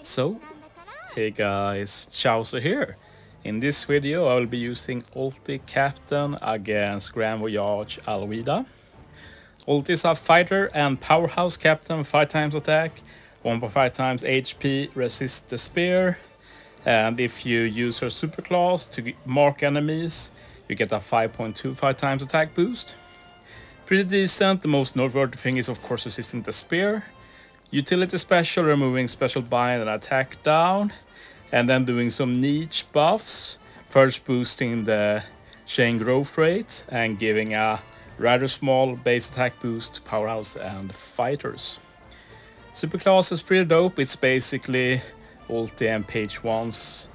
So, hey guys, Chauzu here. In this video I will be using Ulti Captain against Grand Voyage Alvida. Ulti is a fighter and powerhouse captain, 5 times attack, 1.5 times HP, resist the spear, and if you use her super class to mark enemies, you get a 5.25 times attack boost. Pretty decent. The most noteworthy thing is of course resisting the spear. Utility special, removing special bind and attack down, and then doing some niche buffs, first boosting the chain growth rate and giving a rather small base attack boost to powerhouse and fighters. Superclass is pretty dope. It's basically Ulti and page 1's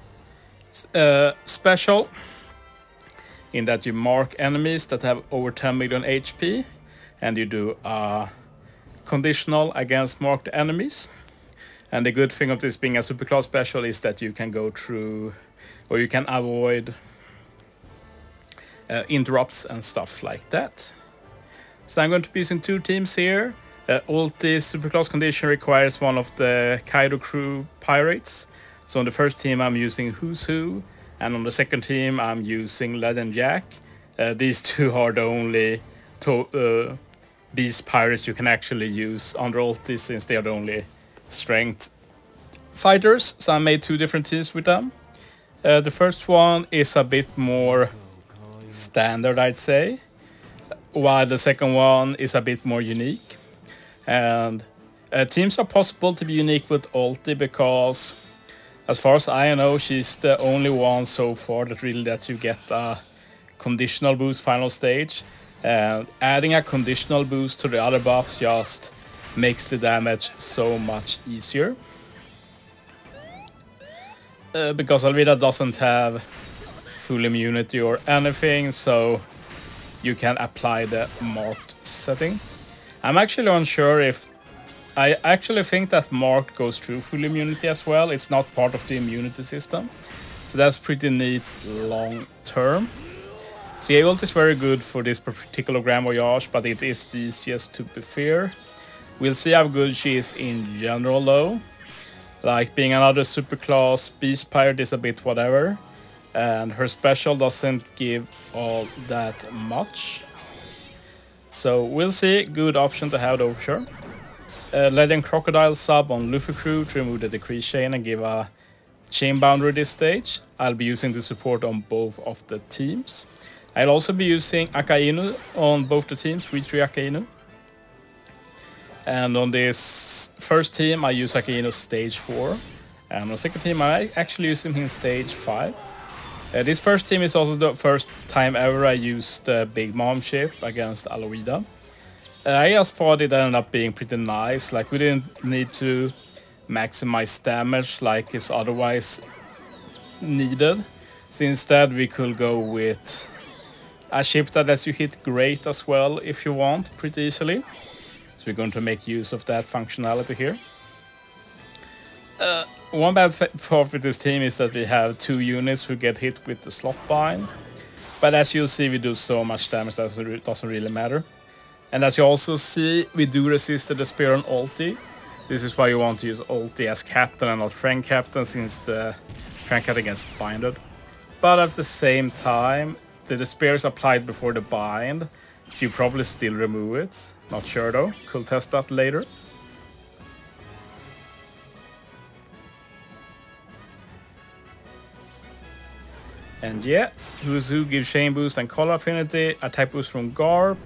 special, in that you mark enemies that have over 10 million HP and you do a conditional against marked enemies. And the good thing of this being a superclass special is that you can go through, or you can avoid interrupts and stuff like that. So I'm going to be using 2 teams here. Ulti's superclass condition requires one of the Kaido crew pirates. So on the first team I'm using Chauzu, and on the second team I'm using Ulti Jack. These 2 are the only beast pirates you can actually use under ulti, since they are the only strength fighters. So I made 2 different teams with them. The first one is a bit more standard, I'd say, while the second one is a bit more unique. And teams are possible to be unique with ulti because, as far as I know, she's the only one so far that really lets you get a conditional boost final stage. And adding a conditional boost to the other buffs just makes the damage so much easier. Because Alvida doesn't have full immunity or anything, so you can apply the marked setting. I'm actually unsure if... I actually think that marked goes through full immunity as well. It's not part of the immunity system. So that's pretty neat long term. CA ult is very good for this particular Grand Voyage, but it is the easiest to be fair. We'll see how good she is in general though. Like, being another superclass beast pirate is a bit whatever, and her special doesn't give all that much. So we'll see, good option to have though for sure. Legend Crocodile sub on Luffy crew to remove the decrease chain and give a chain boundary this stage. I'll be using the support on both of the teams. I'll also be using Akainu on both the teams, V3 Akainu. And on this first team I use Akainu stage 4. And on the second team I actually use him in stage 5. This first team is also the first time ever I used the Big Mom ship against Alvida. I just thought it ended up being pretty nice. Like, we didn't need to maximize damage like is otherwise needed. So instead we could go with a ship that lets you hit great as well if you want, pretty easily. So we're going to make use of that functionality here. One bad part with this team is that we have 2 units who get hit with the slot bind. But as you'll see, we do so much damage that it doesn't really matter. And as you also see, we do resist the spear on ulti. This is why you want to use ulti as captain and not friend captain, since the friend captain gets binded. But at the same time, the spear is applied before the bind, so you probably still remove it. Not sure though, could test that later. And yeah, Chauzu gives chain boost and color affinity, attack boost from Garp.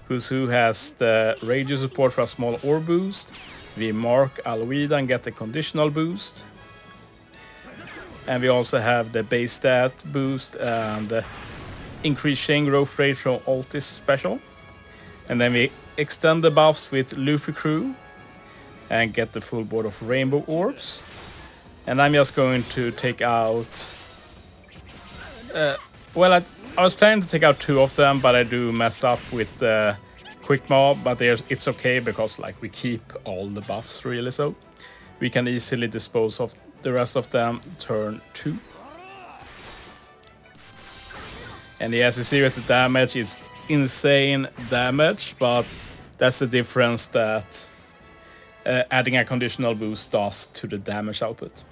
Chauzu has the radio support for a small ore boost. We mark Alvida and get the conditional boost. And we also have the base stat boost and increased chain growth rate from Ulti's special. And then we extend the buffs with Luffy crew and get the full board of rainbow orbs. And I'm just going to take out... well, I was planning to take out 2 of them, but I do mess up with the quick mob, but it's okay because like we keep all the buffs really, so we can easily dispose of the rest of them turn 2. And as you see with the damage, it's insane damage, but that's the difference, that adding a conditional boost does to the damage output.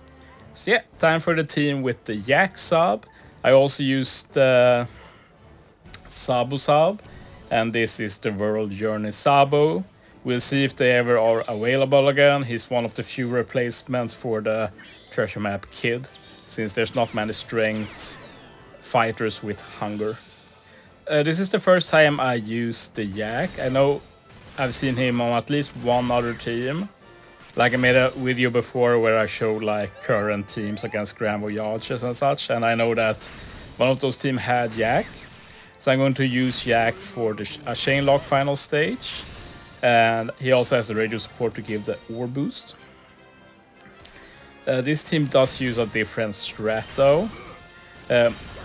So yeah, time for the team with the Jack sub. I also used the Sabo sub, and this is the World Journey Sabo. We'll see if they ever are available again. He's one of the few replacements for the treasure map Kid, since there's not many strength fighters with hunger. This is the first time I use the Jack. I know I've seen him on at least one other team. Like I made a video before where I showed like current teams against Grand Voyages and such, and I know that one of those teams had Jack. So I'm going to use Jack for the a chain lock final stage, and he also has the radio support to give the ore boost. This team does use a different strat though.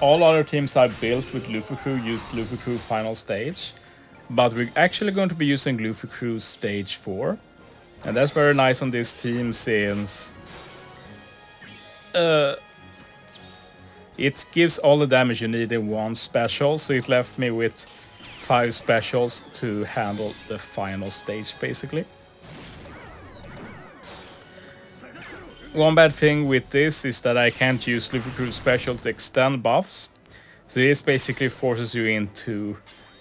All other teams I built with Luffy Crew use Luffy Crew final stage, but we're actually going to be using Luffy Crew stage 4. And that's very nice on this team since it gives all the damage you need in one special, so it left me with 5 specials to handle the final stage basically. One bad thing with this is that I can't use Luffy Crew special to extend buffs, so this basically forces you into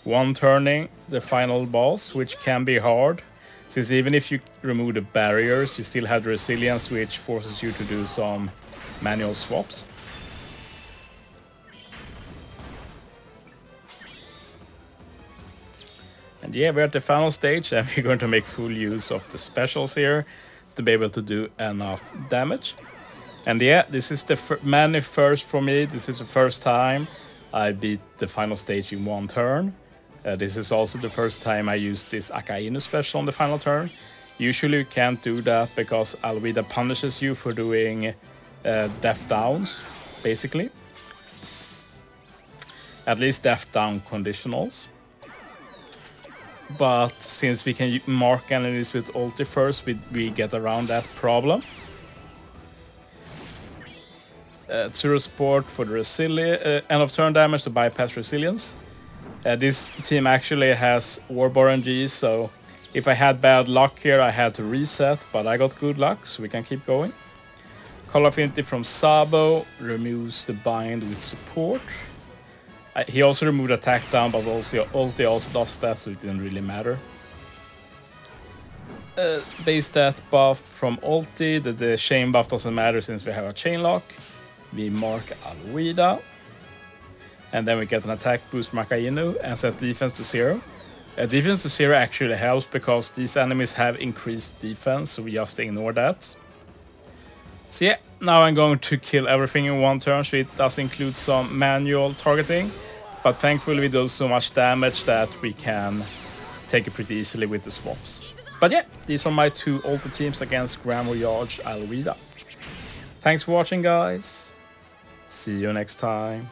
one-turning the final boss, which can be hard. Since even if you remove the barriers, you still have the resilience, which forces you to do some manual swaps. And yeah, we're at the final stage, and we're going to make full use of the specials here to be able to do enough damage. And yeah, this is the many first for me. This is the first time I beat the final stage in one turn. This is also the first time I used this Akainu special on the final turn. Usually you can't do that because Alvida punishes you for doing death downs, basically. At least death down conditionals. But since we can mark enemies with ulti first, we get around that problem. Zero support for the end of turn damage to bypass resilience. This team actually has Orb RNG, so if I had bad luck here, I had to reset, but I got good luck, so we can keep going. Call Affinity from Sabo removes the bind with support. He also removed attack down, but also ulti also does that, so it didn't really matter. Base stat buff from ulti, the chain buff doesn't matter since we have a chain lock. We mark Alvida. And then we get an attack boost from Akainu and set defense to 0. Defense to 0 actually helps because these enemies have increased defense, so we just ignore that. So yeah, now I'm going to kill everything in one turn, so it does include some manual targeting. But thankfully we do so much damage that we can take it pretty easily with the swaps. But yeah, these are my 2 ulti teams against Grand Voyage Alvida. Thanks for watching, guys. See you next time.